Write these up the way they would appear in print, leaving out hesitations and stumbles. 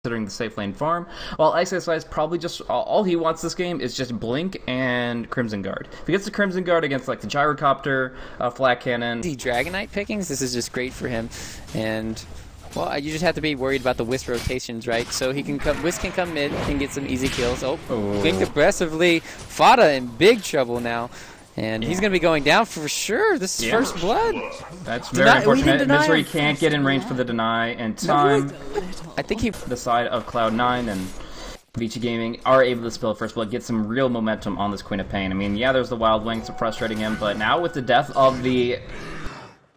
considering the safe lane farm, while ISS probably just all he wants this game is just Blink and Crimson Guard. If he gets the Crimson Guard against like the Gyrocopter, Flat Cannon, the Dragonite pickings, this is just great for him. And well, you just have to be worried about the Wisp rotations, right? So he can come, Wisp can come mid and get some easy kills. Oh, Blink aggressively. Fata in big trouble now. And he's going to be going down for sure. This is first blood. That's very unfortunate. Misery can't get in range for the deny in time. I think he... The side of Cloud9 and Vici Gaming are able to spill first blood, get some real momentum on this Queen of Pain. I mean, yeah, there's the Wild Wings frustrating him, but now with the death of the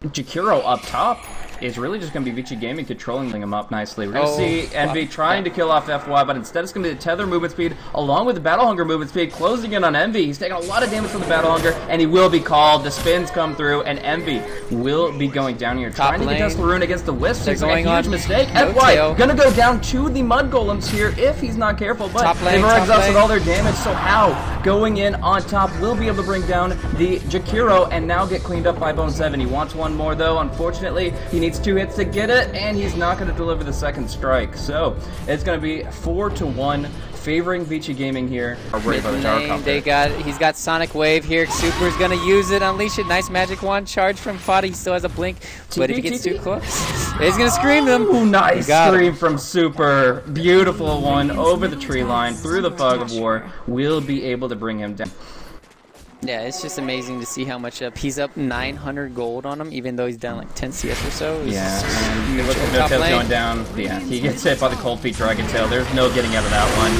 Jakiro up top, it's really just going to be Vici Gaming controlling him up nicely. We're going to see Envy trying to kill off FY, but instead it's going to be the Tether movement speed along with the Battle Hunger movement speed closing in on Envy. He's taking a lot of damage from the Battle Hunger, and he will be called. The spins come through, and Envy will be going down here. Trying to contest the rune against the Wisp. It's a huge mistake. FY going to go down to the Mud Golems here if he's not careful, but they've already exhausted all their damage, so how? Going in on top will be able to bring down the Jakiro and now get cleaned up by Bone 7. He wants one more, though. Unfortunately, he needs 2 hits to get it, and he's not going to deliver the second strike. So it's going to be 4-1 favoring Vici Gaming here. He's got Sonic Wave here. Super's going to use it, unleash it. Nice magic wand charge from Fata. He still has a blink, but if he gets too close, he's going to scream them. Ooh, nice scream from Super. Beautiful one over the tree line through the fog of war. Will be able to bring him down. Yeah, it's just amazing to see how much up. He's up 900 gold on him, even though he's down like 10 CS or so. Yeah, and you look at No Tail's going down. Yeah, he gets hit by the Cold Feet Dragon Tail. There's no getting out of that one.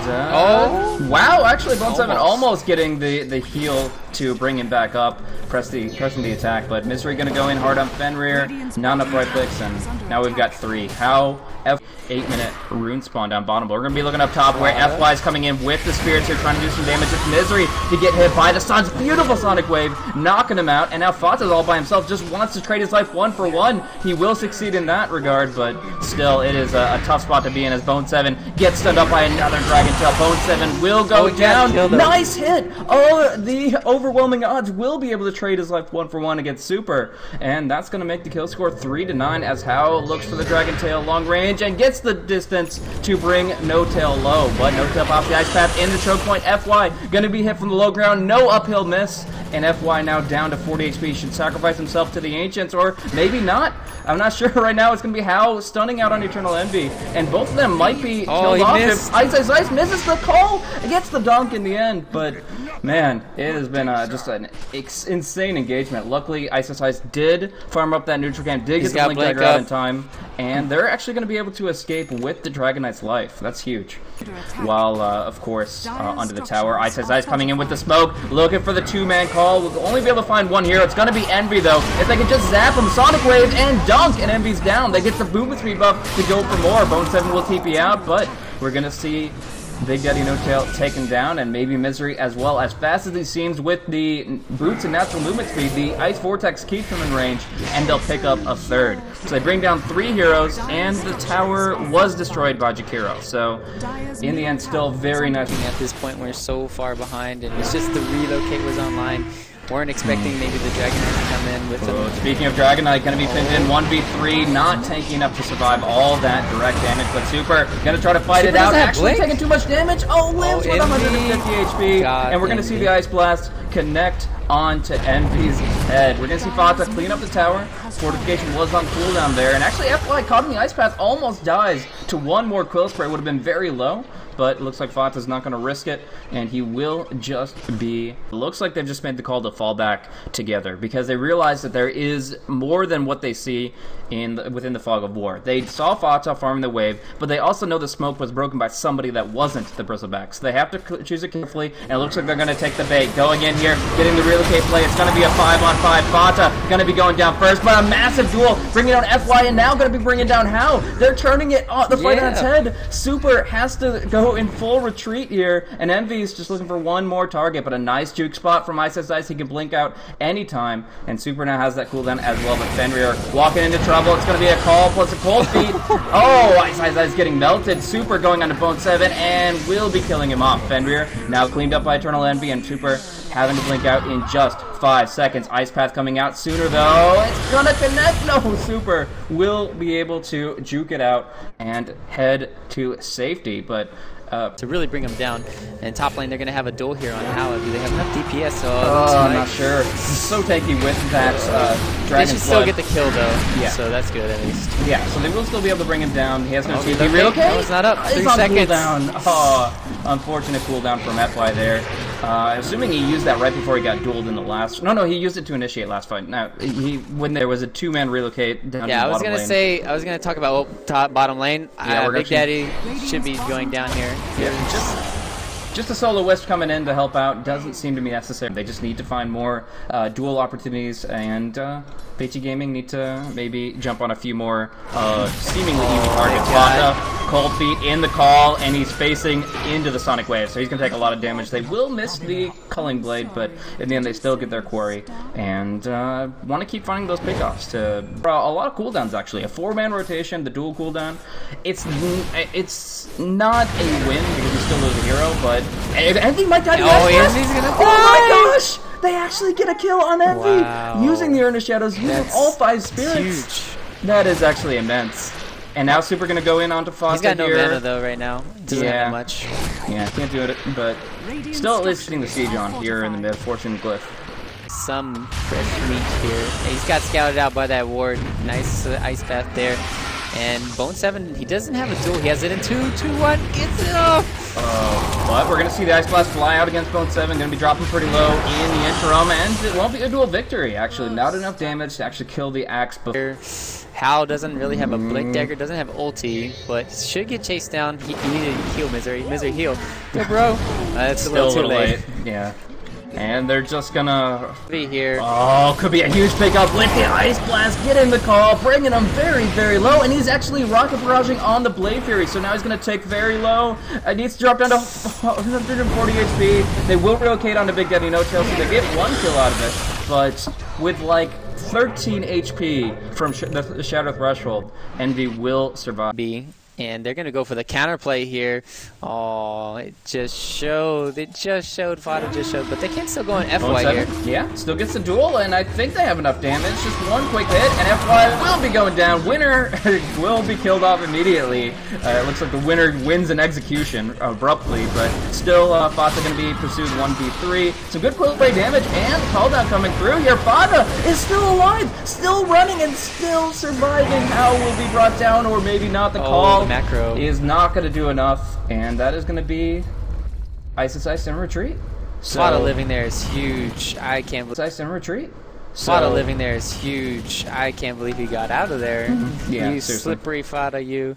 And wow, actually Bone 7 almost getting the heal to bring him back up, pressing the attack, but Misery gonna go in hard on Fenrir, not enough right clicks, and now we've got 3. How? 8-minute rune spawn down bottom, but we're gonna be looking up top where FY is coming in with the spirits here, trying to do some damage. It's Misery to get hit by the Sun's beautiful Sonic Wave, knocking him out, and now Fata's all by himself, just wants to trade his life 1 for 1. He will succeed in that regard, but still, it is a tough spot to be in as Bone 7 gets stunned up by another Dragon Tail. Bone 7 will go down. Nice hit! Oh, the overwhelming odds will be able to trade his life 1 for 1 against Super, and that's going to make the kill score 3-9 as How looks for the Dragon Tail long range and gets the distance to bring No Tail low, but No Tail pops the ice path in the choke point. FY going to be hit from the low ground, no uphill miss, and FY now down to 40 HP. Should sacrifice himself to the Ancients, or maybe not. I'm not sure right now. It's going to be How stunning out on Eternal Envy, and both of them might be killed off if Ice misses the call, gets the dunk in the end, but man, it has been just an insane engagement. Luckily, Ice did farm up that neutral camp, did get the Blink Dagger out in time, and they're actually going to be able to escape with the Dragonite's life. That's huge. While, of course, under the tower, Ice coming in with the smoke, looking for the 2-man call. We'll only be able to find one hero. It's going to be Envy, though. If they can just zap him, Sonic Wave and dunk, and Envy's down. They get the movement speed buff to go for more. Bone 7 will TP out, but we're going to see Big Daddy No Tail taken down, and maybe Misery as well. As fast as he seems with the boots and natural movement speed, the Ice Vortex keeps him in range, and they'll pick up a 3rd. So they bring down 3 heroes, and the tower was destroyed by Jakiro. So in the end, still very nice. At this point, we're so far behind, and it's just the relocate was online. Weren't expecting maybe the Dragonite to come in with them. Speaking of Dragonite, going to be pinned in 1v3, not tanking enough to survive all that direct damage, but Super going to try to fight it out. Actually taking too much damage. Oh, lives with 150 HP, and we're going to see the Ice Blast connect onto Envy's head. We're going to see Fata clean up the tower. Fortification was on cooldown there, and actually FY caught in the Ice Path almost dies to 1 more Quill Spray. Would have been very low, but it looks like Fata's not going to risk it, and he will just be... Looks like they've just made the call to fall back together, because they realize that there is more than what they see within the fog of war. They saw Fata farming the wave, but they also know the smoke was broken by somebody that wasn't the Bristleback, so they have to choose it carefully, and it looks like they're going to take the bait. Going in here, getting the relocate play. It's going to be a 5-on-5. Fata going to be going down first, but a massive duel, bringing down FY, and now going to be bringing down How. They're turning it on the fight on its head. Super has to go in full retreat here, and Envy is just looking for one more target, but a nice juke spot from Ice. He can blink out anytime, and Super now has that cooldown as well, but Fenrir walking into trouble. It's going to be a call plus a cold feet. Oh, Ice is getting melted. Super going on to Bone 7 and will be killing him off. Fenrir now cleaned up by Eternal Envy, and Super having to blink out in just 5 seconds. Ice Path coming out sooner though. It's gonna connect. No, Super will be able to juke it out and head to safety, but to really bring them down. And top lane, they're going to have a duel here on how. Do they have enough DPS? So I'm not sure. He's so tanky with that Dragon's They should still get the kill, though. Yeah. So that's good, at least. Yeah, so they will still be able to bring him down. He has no TP. Relocate? No, it's not up. 3 He's on seconds. cooldown. Oh, unfortunate cooldown from FY there. Assuming he used that right before he got dueled in the last... No, he used it to initiate last fight. Now, when there was a 2-man relocate down yeah, to the bottom lane. I was going to talk about bottom lane. Yeah, Big Daddy should be going down here. Yeah, just a solo Wisp coming in to help out doesn't seem to be necessary. They just need to find more duel opportunities, and Vici Gaming need to maybe jump on a few more seemingly easy targets. Vata, Cold Feet in the call, and he's facing into the Sonic Wave, so he's going to take a lot of damage. They will miss the Culling Blade, but in the end they still get their quarry, and want to keep finding those pickoffs to a lot of cooldowns actually. A 4-man rotation, the dual cooldown. It's not a win because you still lose a hero, but Envy might die. Envy's gonna die. Oh my gosh! They actually get a kill on Envy using the Urn of Shadows, using all 5 spirits. Huge. That is actually immense. And now Super gonna go in onto Foster here. He's got no mana though right now. Doesn't have much. Yeah, can't do it, but still at least getting the siege on here in the mid. Fortune Glyph. Some fresh meat here. He's got scouted out by that ward. Nice ice path there. And Bone 7, he doesn't have a duel. He has it in 2, 2, 1. Gets it off. But we're going to see the Ice Blast fly out against Bone 7. Going to be dropping pretty low in the interim. And it won't be a dual victory, actually. Not enough damage to actually kill the Axe before. Hal doesn't really have a Blink Dagger, doesn't have ulti, but should get chased down. He needed to heal Misery. Misery heal. Go, bro. That's a little too late. Yeah. And they're just gonna be here. Oh, could be a huge pickup with the Ice Blast, getting the call, bringing him very, very low, and he's actually rocket barraging on the Blade Fury, so now he's gonna take very low. Needs to drop down to 140 HP. They will relocate onto Big Daddy No Tail, so they get 1 kill out of it, but with like 13 HP from the Shadow Threshold, Envy will survive. And they're going to go for the counterplay here. Oh, it just showed. Fada just showed. But they can still go on FY here. Yeah, still gets the duel, and I think they have enough damage. Just 1 quick hit, and FY will be going down. Winner will be killed off immediately. It looks like the winner wins an execution abruptly, but still Fada going to be pursued 1v3. Some good quick play damage, and call down coming through here. Fada is still alive, still running, and still surviving. How will be brought down, or maybe not. The call macro is not going to do enough, and that is going to be Ice in retreat. So, Fada living there is huge. I can't believe Ice in retreat. Fada living there is huge. I can't believe he got out of there. Yeah, you seriously. slippery Fada, you.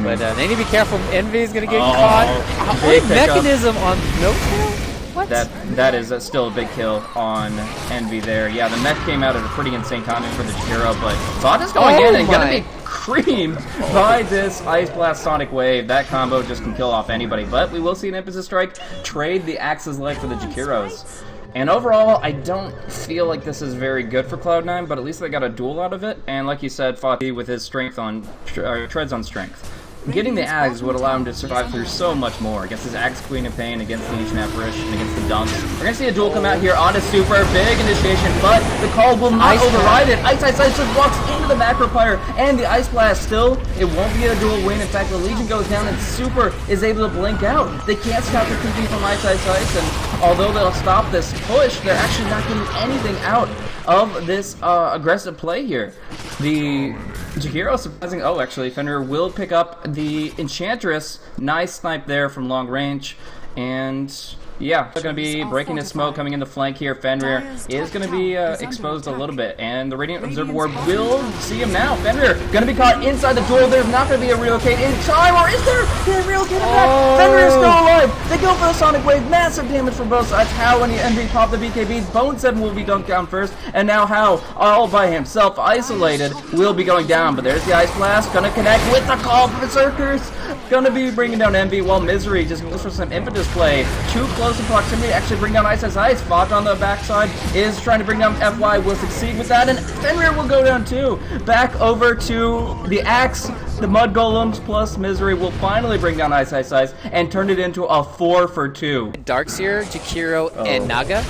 But they need to be careful. Envy is going to get caught. Big mechanism on No Tail? What? That is still a big kill on Envy there. Yeah, the mech came out at a pretty insane timing for the Jakiro, but Fada's going in and going to be creamed by this Ice Blast Sonic Wave. That combo just can kill off anybody, but we will see an Impetus Strike trade the Axe's life for the Jakiros. And overall, I don't feel like this is very good for Cloud9, but at least they got a duel out of it, and like you said, Fati with his strength on treads on strength. Getting the Ags would allow him to survive through so much more against his Axe Queen of Pain, against the Ancient Apparition, and against the Dunks. We're going to see a duel come out here on a super big initiation, but the call will not override it. Ice just walks into the Macro Pyre, and the Ice Blast still, it won't be a dual win. In fact, the Legion goes down, and Super is able to blink out. They can't stop the TP from Ice, and although they'll stop this push, they're actually not getting anything out of this aggressive play here. The Jakiro surprising. Oh, actually, Fenrir will pick up the Enchantress. Nice snipe there from long range. And yeah, they're going to be breaking his smoke coming in the flank here. Fenrir is going to be exposed a little bit. And the Radiant Observer Ward will see him now. Fenrir going to be caught inside the duel. There's not going to be a relocate in time. Or is there? Can they relocate him back? Fenrir is still alive. They go for the Sonic Wave. Massive damage from both sides. How when the Envy pop the BKBs. Bone 7 will be dunked down first. And now How, all by himself, isolated, will be going down. But there's the Ice Blast. Going to connect with the call for Berserkers. Going to be bringing down Envy while Misery just goes for some impetus play. Too close close in proximity to actually bring down Ice. Fought on the backside is trying to bring down FY, will succeed with that, and Fenrir will go down too. Back over to the Axe, the Mud Golems plus Misery will finally bring down Ice and turn it into a 4 for 2. Darkseer, Jakiro, and Naga.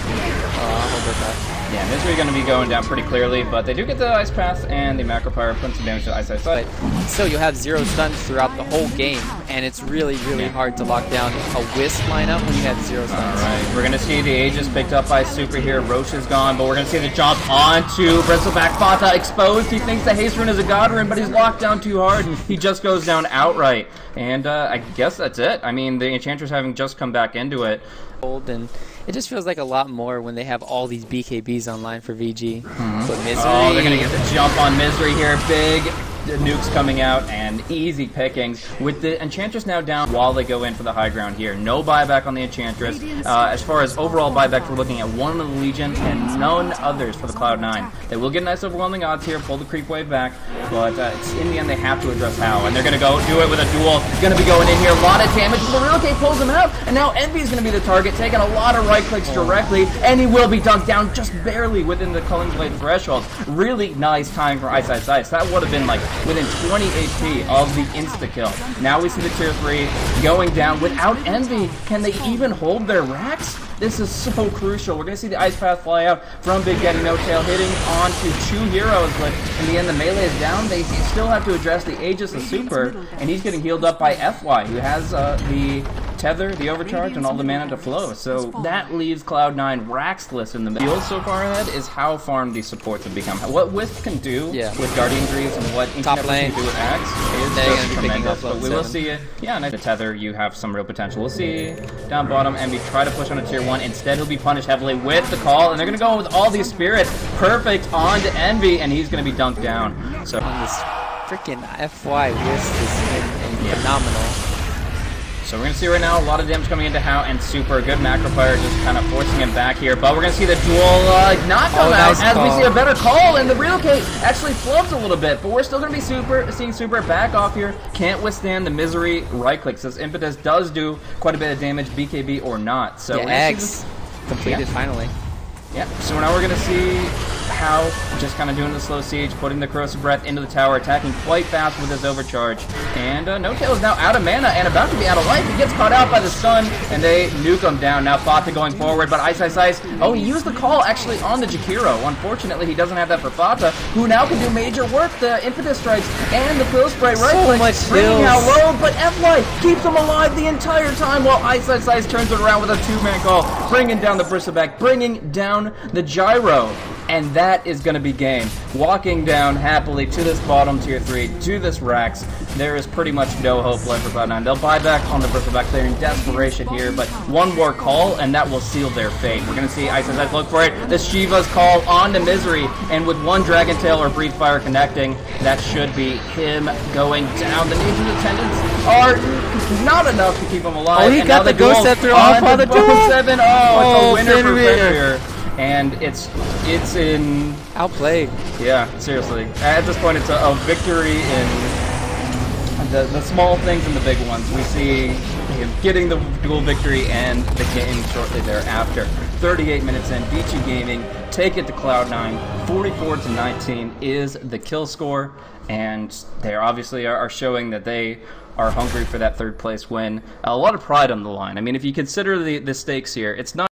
Yeah, Misery going to be going down pretty clearly, but they do get the Ice Path and the Macro Pyre, putting some damage to Ice. But still, you'll have 0 stuns throughout the whole game, and it's really hard to lock down a Wisp lineup when you have 0 stuns. Alright, we're going to see the Aegis picked up by Super here. Roche is gone, but we're going to see the jump onto Bristleback. Fata exposed. He thinks the Haste Rune is a God Rune, but he's locked down too hard. He just goes down outright. And I guess that's it. I mean, the Enchantress having just come back into it. And it just feels like a lot more when they have all these BKBs online for VG. But Misery... Oh, they're going to get the jump on Misery here. Big nukes coming out and easy pickings. With the Enchantress now down while they go in for the high ground here. No buyback on the Enchantress. As far as overall buybacks, we're looking at 1 of the Legion and none others for the Cloud9. They will get nice overwhelming odds here, pull the creep wave back, but it's in the end they have to address how. And they're going to go do it with a duel. Going to be going in here. A lot of damage. The Relocate pulls him out, and now Envy is going to be the target, taking a lot of right clicks directly, and he will be dunked down just barely within the Culling Blade threshold. Really nice time for Ice. That would have been like within 20 HP of the insta-kill. Now we see the tier 3 going down without Envy. Can they even hold their racks? This is so crucial. We're going to see the Ice Path fly out from Big Getty No Tail, hitting onto 2 heroes, but in the end the melee is down. They still have to address the Aegis of Super, and he's getting healed up by FY, who has the Tether, the Overcharge, and all the mana to flow. So that leaves Cloud9 racksless in the middle. So far ahead is how farmed these supports have become. What Wisp can do with Guardian Greaves and what Top Lane can do with Axe is just tremendous. But we will see it. Yeah, and the Tether, you have some real potential. We'll see down bottom, and we try to push on a tier 1. Instead, he'll be punished heavily with the call, and they're going to go with all these spirits. Perfect on to Envy, and he's going to be dunked down. So on this freaking FY Wisp is phenomenal. So we're going to see right now a lot of damage coming into How and Super. Good Macro Fire just kind of forcing him back here. But we're going to see the duel not come out as we see a better call. And the Relocate actually flubs a little bit. But we're still going to be seeing Super back off here. Can't withstand the Misery right clicks. This Impetus does do quite a bit of damage, BKB or not. So X completed finally. Yeah, so now we're going to see How just kind of doing the slow siege, putting the Corrosive Breath into the tower, attacking quite fast with his overcharge. And No Tail is now out of mana and about to be out of life. He gets caught out by the stun, and they nuke him down. Now Fata going forward, but Ice. Oh, he used the call actually on the Jakiro. Unfortunately, he doesn't have that for Fata, who now can do major work. The Impetus Strikes and the Quill Spray bringing How low, but FY keeps him alive the entire time while Ice turns it around with a 2-man call, bringing down the Bristleback, bringing down the Gyro. And that is going to be game. Walking down happily to this bottom tier 3, to this Rax. There is pretty much no hope left for Cloud9. They'll buy back on the Bristleback. They're in desperation here, but one more call, and that will seal their fate. We're going to see Ice look for it. The Shiva's call on to Misery, and with one Dragon Tail or Breathe Fire connecting, that should be him going down. The Nature's Attendants are not enough to keep him alive. Oh, he got the Ghost Scepter off on the duel. 7. Oh, it's a winner for Fenrir. And it's in... outplayed. Yeah, seriously. At this point, it's a victory in the small things and the big ones. We see him getting the dual victory and the game shortly thereafter. 38 minutes in, Vici Gaming take it to Cloud9. 44-19 is the kill score, and they obviously are showing that they are hungry for that 3rd place win. A lot of pride on the line. I mean, if you consider the stakes here, it's not